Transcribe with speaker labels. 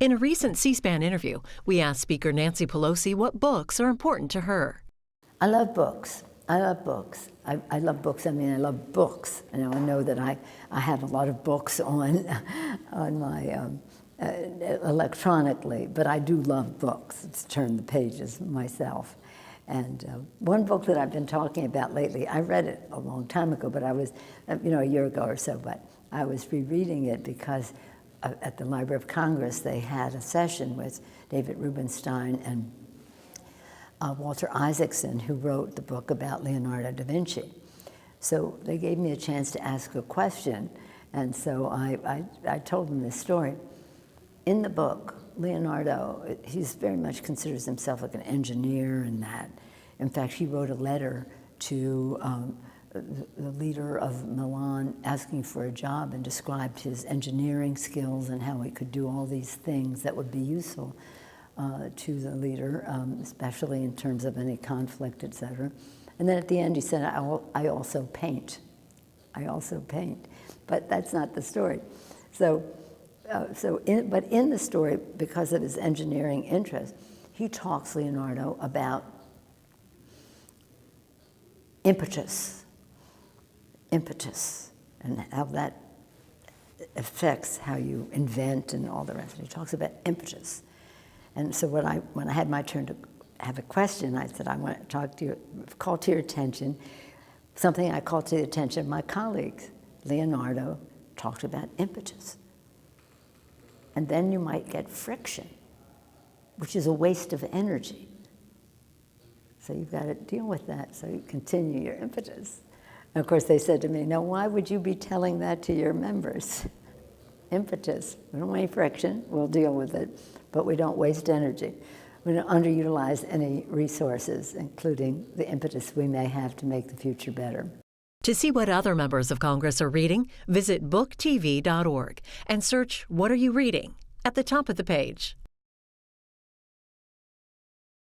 Speaker 1: In a recent C-SPAN interview, we asked Speaker Nancy Pelosi what books are important to her.
Speaker 2: I love books. I love books. I love books. I mean, I love books. I know that I have a lot of books on my electronically, but I do love books. It's turn the pages myself. And one book that I've been talking about lately, I read it a long time ago, but I was, a year ago or so, but I was rereading it because at the Library of Congress, they had a session with David Rubenstein and Walter Isaacson, who wrote the book about Leonardo da Vinci. So they gave me a chance to ask a question, and so I told them this story. In the book, Leonardo, he's very much considers himself like an engineer and that. In fact, he wrote a letter to the leader of Milan asking for a job and described his engineering skills and how he could do all these things that would be useful to the leader, especially in terms of any conflict, etc. And then at the end he said, I also paint. I also paint. But that's not the story. But in the story, because of his engineering interest, he talks, Leonardo, about impetus, and how that affects how you invent and all the rest. He talks about impetus. And so when I had my turn to have a question, I said, I want to talk to you, call to your attention, something I called to the attention of my colleagues. Leonardo talked about impetus. And then you might get friction, which is a waste of energy. So you've got to deal with that so you continue your impetus. And of course they said to me, now why would you be telling that to your members? Impetus, we don't want any friction, we'll deal with it, but we don't waste energy. We don't underutilize any resources, including the impetus we may have to make the future better.
Speaker 1: To see what other members of Congress are reading, visit booktv.org and search What Are You Reading at the top of the page.